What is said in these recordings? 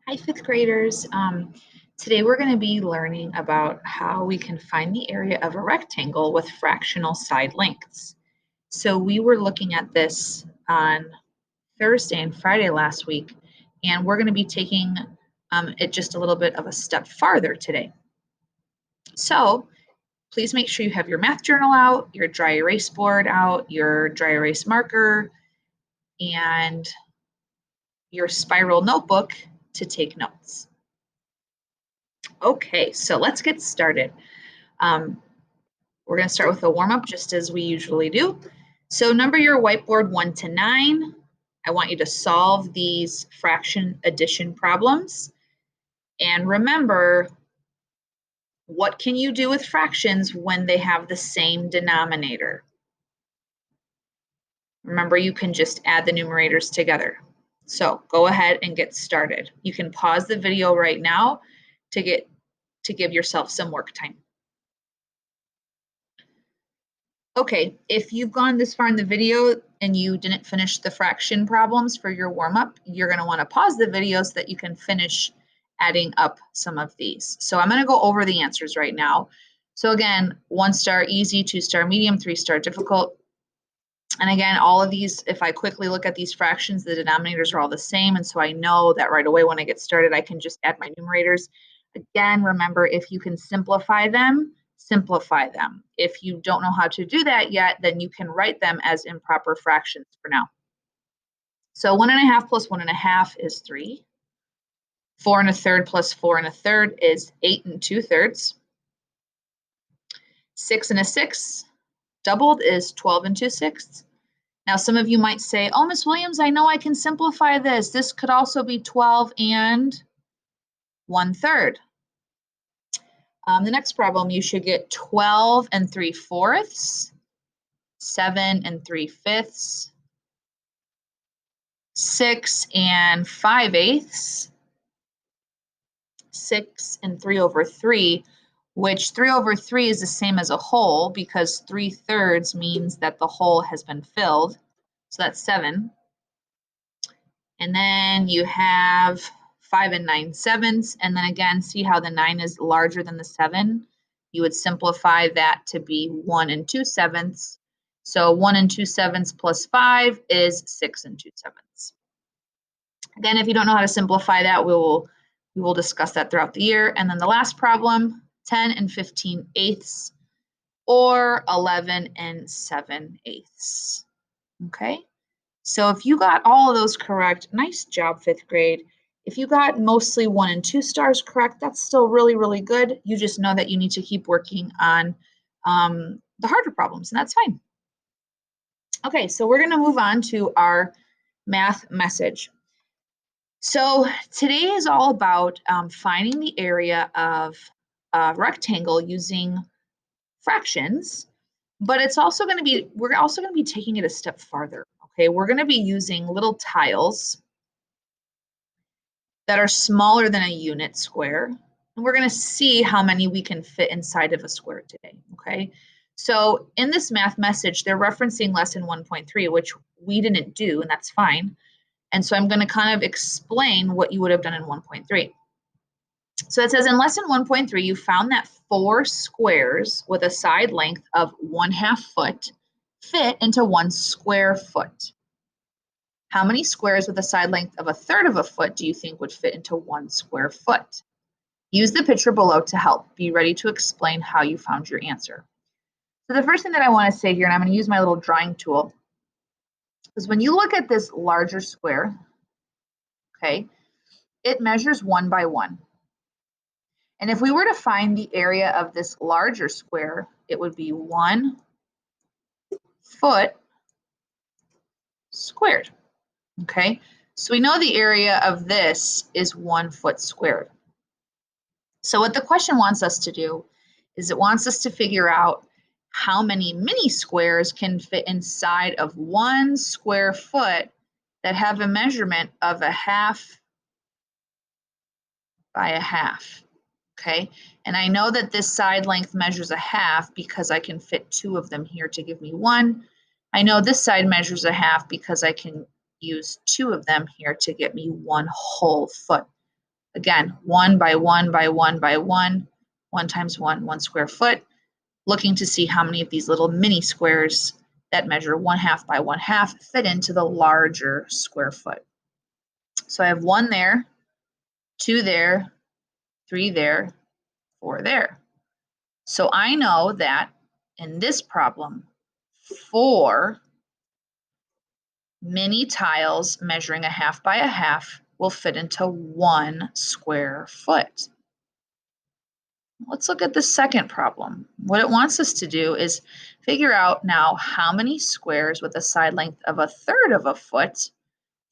Hi, fifth graders. Today we're going to be learning about how we can find the area of a rectangle with fractional side lengths. So we were looking at this on Thursday and Friday last week, and we're going to be taking it just a little bit of a step farther today. So please make sure you have your math journal out, your dry erase board out, your dry erase marker, and your spiral notebook to take notes. Okay, so let's get started. We're going to start with a warm-up just as we usually do. So number your whiteboard 1 to 9. I want you to solve these fraction addition problems. And remember, what can you do with fractions when they have the same denominator? Remember, you can just add the numerators together. So go ahead and get started. You can pause the video right now to give yourself some work time. Okay, if you've gone this far in the video and you didn't finish the fraction problems for your warm-up, you're going to want to pause the video so that you can finish adding up some of these. So I'm going to go over the answers right now. So again, 1 star easy, 2 star medium, 3 star difficult. And again, all of these, if I quickly look at these fractions, the denominators are all the same. And so I know that right away when I get started, I can just add my numerators. Again, remember, if you can simplify them, simplify them. If you don't know how to do that yet, then you can write them as improper fractions for now. So 1.5 plus 1.5 is 3. 4 1/3 plus 4 1/3 is 8 2/3. 6 1/6 doubled is 12 2/6. Now, some of you might say, oh, Miss Williams, I know I can simplify this. This could also be 12 1/3. The next problem, you should get 12 3/4, 7 3/5, 6 5/8, 6 3/3, which 3/3 is the same as a whole because 3/3 means that the whole has been filled. So that's 7. And then you have 5 9/7, and then again, see how the 9 is larger than the 7? You would simplify that to be 1 2/7. So 1 2/7 plus 5 is 6 2/7. Again, if you don't know how to simplify that, we will discuss that throughout the year. And then the last problem, 10 15/8 or 11 7/8. Okay. So if you got all of those correct, nice job, fifth grade. If you got mostly 1 and 2 stars correct, that's still really, really good. You just know that you need to keep working on the harder problems, and that's fine. Okay, so we're going to move on to our math message. So today is all about finding the area of a rectangle using fractions, but it's also going to be, we're also going to be taking it a step farther. Okay, we're going to be using little tiles that are smaller than a unit square. And we're going to see how many we can fit inside of a square today, okay? So in this math message, they're referencing lesson 1.3, which we didn't do, and that's fine. And so I'm going to kind of explain what you would have done in 1.3. So it says in lesson 1.3, you found that 4 squares with a side length of 1/2 foot fit into 1 square foot. How many squares with a side length of 1/3 of a foot do you think would fit into 1 square foot? Use the picture below to help. Be ready to explain how you found your answer. So the first thing that I want to say here, and I'm going to use my little drawing tool, is when you look at this larger square, okay, it measures 1 by 1. And if we were to find the area of this larger square, it would be 1 foot squared, okay? So we know the area of this is 1 foot squared. So what the question wants us to do is it wants us to figure out how many mini squares can fit inside of 1 square foot that have a measurement of 1/2 by 1/2, okay? And I know that this side length measures 1/2 because I can fit 2 of them here to give me 1. I know this side measures 1/2 because I can use 2 of them here to get me 1 whole foot. Again, 1 by 1 by 1 by 1, 1 times 1, 1 square foot, looking to see how many of these little mini squares that measure 1/2 by 1/2 fit into the larger square foot. So I have 1 there, 2 there, 3 there, 4 there. So I know that in this problem, 4 mini tiles measuring 1/2 by 1/2 will fit into 1 square foot. Let's look at the second problem. What it wants us to do is figure out now how many squares with a side length of 1/3 of a foot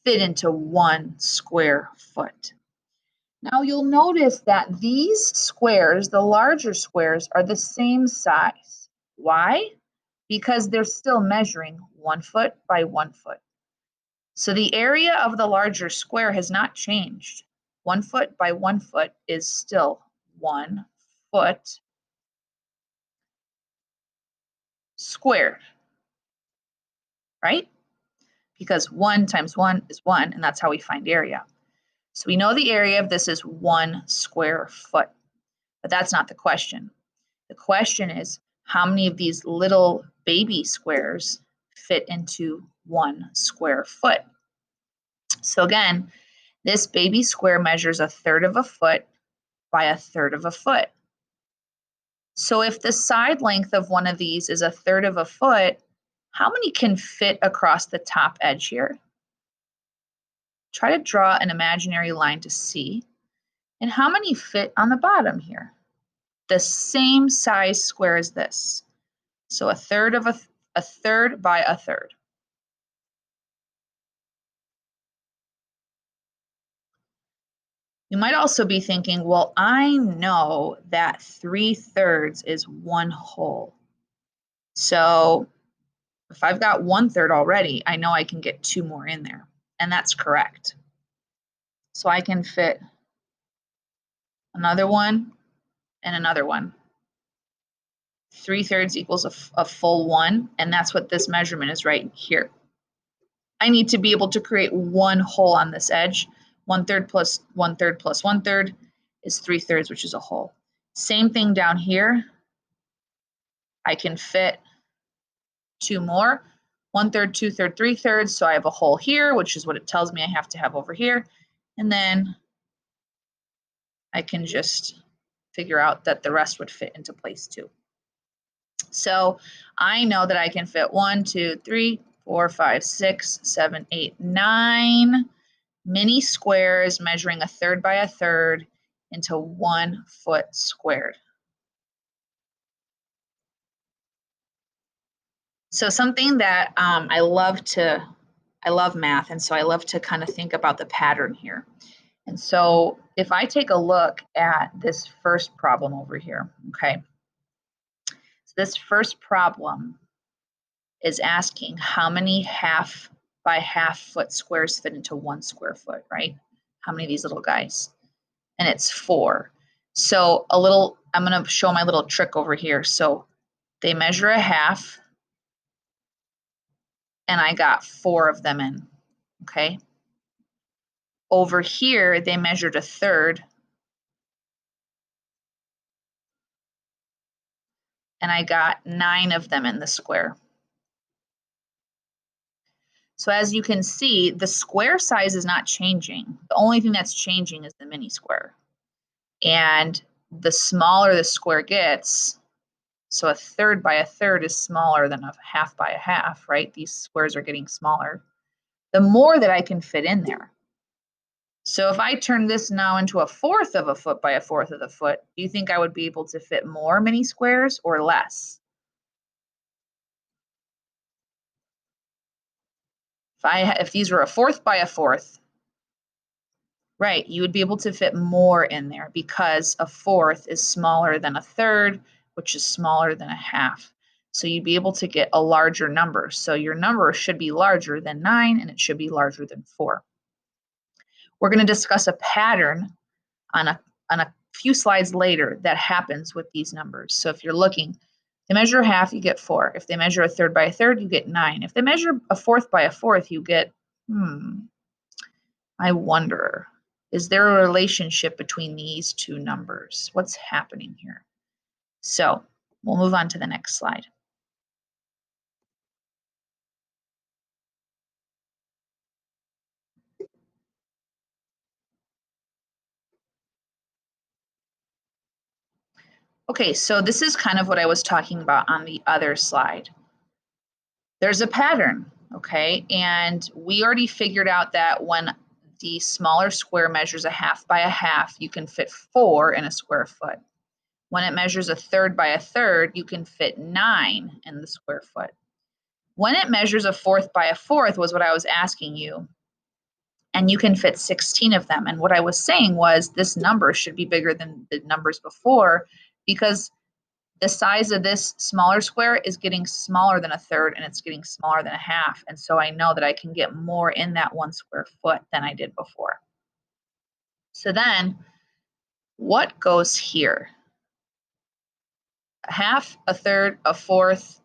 fit into 1 square foot. Now you'll notice that these squares, the larger squares, are the same size. Why? Because they're still measuring 1 foot by 1 foot. So the area of the larger square has not changed. 1 foot by 1 foot is still 1 foot squared, right? Because 1 times 1 is 1, and that's how we find area. So we know the area of this is 1 square foot, but that's not the question. The question is, how many of these little baby squares fit into 1 square foot? So again, this baby square measures 1/3 of a foot by 1/3 of a foot. So if the side length of one of these is 1/3 of a foot, how many can fit across the top edge here? Try to draw an imaginary line to see. And how many fit on the bottom here? The same size square as this. So 1/3 of a third by 1/3. You might also be thinking, well, I know that 3/3 is 1 whole. So if I've got 1/3 already, I know I can get 2 more in there. And that's correct. So I can fit another one and another one. 3/3 equals a full 1, and that's what this measurement is right here. I need to be able to create 1 hole on this edge. 1/3 plus 1/3 plus 1/3 is 3/3, which is a hole. Same thing down here. I can fit 2 more. 1/3, 2/3, 3/3. So I have a hole here, which is what it tells me I have to have over here. And then I can just figure out that the rest would fit into place too. So I know that I can fit 1, 2, 3, 4, 5, 6, 7, 8, 9 mini squares measuring 1/3 by 1/3 into 1 foot squared. So something that I love math, and so I love to kind of think about the pattern here. And so if I take a look at this first problem over here, okay, so this first problem is asking how many 1/2 by 1/2 foot squares fit into 1 square foot, right? How many of these little guys? And it's 4. So I'm going to show my little trick over here. So they measure 1/2, and I got 4 of them in, okay? Over here, they measured 1/3, and I got 9 of them in the square. So as you can see, the square size is not changing. The only thing that's changing is the mini square. And the smaller the square gets, so 1/3 by 1/3 is smaller than 1/2 by 1/2, right? These squares are getting smaller. The more that I can fit in there. So if I turn this now into 1/4 of a foot by 1/4 of the foot, do you think I would be able to fit more mini squares or less? If these were 1/4 by 1/4, right, you would be able to fit more in there because 1/4 is smaller than 1/3, which is smaller than 1/2. So you'd be able to get a larger number. So your number should be larger than 9, and it should be larger than 4. We're going to discuss a pattern on a few slides later that happens with these numbers. So if you're looking, they measure 1/2, you get 4. If they measure 1/3 by 1/3, you get 9. If they measure 1/4 by 1/4, you get, I wonder. Is there a relationship between these two numbers? What's happening here? So we'll move on to the next slide. Okay, so this is kind of what I was talking about on the other slide. There's a pattern, okay? And we already figured out that when the smaller square measures a half by a half, you can fit 4 in a square foot. When it measures a third by a third, you can fit 9 in the square foot. When it measures a fourth by a fourth was what I was asking you. And you can fit 16 of them. And what I was saying was this number should be bigger than the numbers before because the size of this smaller square is getting smaller than a third and it's getting smaller than a half. And so I know that I can get more in that 1 square foot than I did before. So then what goes here? A half, a third, a fourth.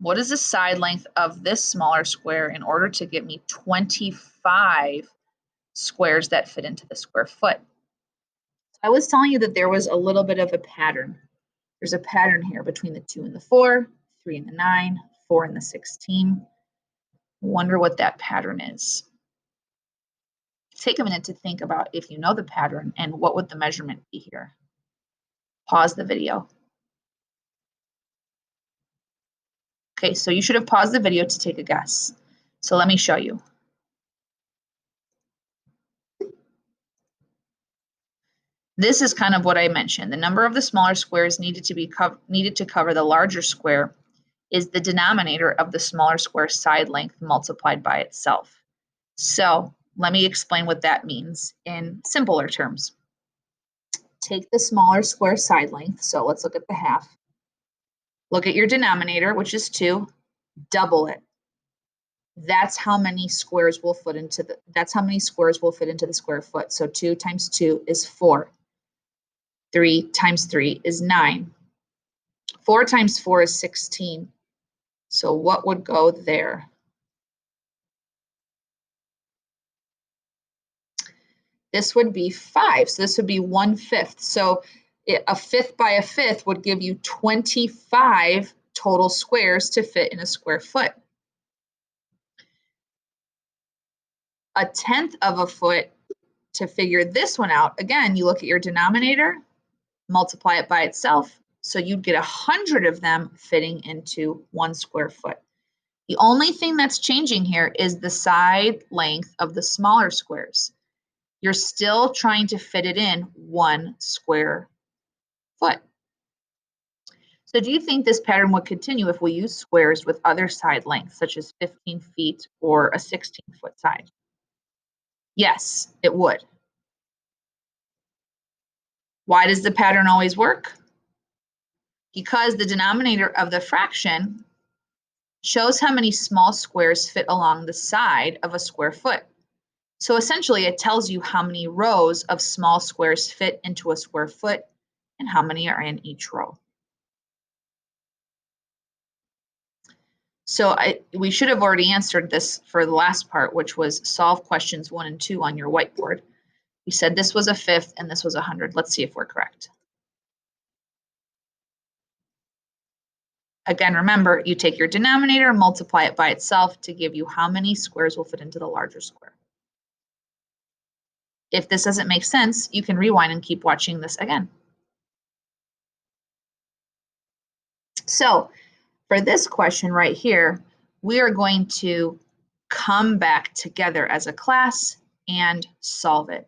What is the side length of this smaller square in order to get me 25 squares that fit into the square foot? I was telling you that there was a little bit of a pattern. There's a pattern here between the 2 and the 4, 3 and the 9, 4 and the 16. Wonder what that pattern is. Take a minute to think about if you know the pattern and what would the measurement be here. Pause the video. Okay, so you should have paused the video to take a guess. So let me show you. This is kind of what I mentioned. The number of the smaller squares needed to cover the larger square is the denominator of the smaller square side length multiplied by itself. So let me explain what that means in simpler terms. Take the smaller square side length. So let's look at the half. Look at your denominator, which is 2, double it. That's how many squares will fit into the square foot. So 2 times 2 is 4. 3 times 3 is 9. 4 times 4 is 16. So what would go there? This would be 5. So this would be 1/5. So a fifth by a fifth would give you 25 total squares to fit in a square foot. A tenth of a foot, to figure this one out, again, you look at your denominator, multiply it by itself. So you'd get 100 of them fitting into 1 square foot. The only thing that's changing here is the side length of the smaller squares. You're still trying to fit it in 1 square foot. So do you think this pattern would continue if we use squares with other side lengths, such as 15 feet or a 16-foot side? Yes, it would. Why does the pattern always work? Because the denominator of the fraction shows how many small squares fit along the side of a square foot. So essentially, it tells you how many rows of small squares fit into a square foot and how many are in each row. So we should have already answered this for the last part, which was solve questions 1 and 2 on your whiteboard. We said this was a fifth and this was 100. Let's see if we're correct. Again, remember, you take your denominator and multiply it by itself to give you how many squares will fit into the larger square. If this doesn't make sense, you can rewind and keep watching this again. So for this question right here, we are going to come back together as a class and solve it.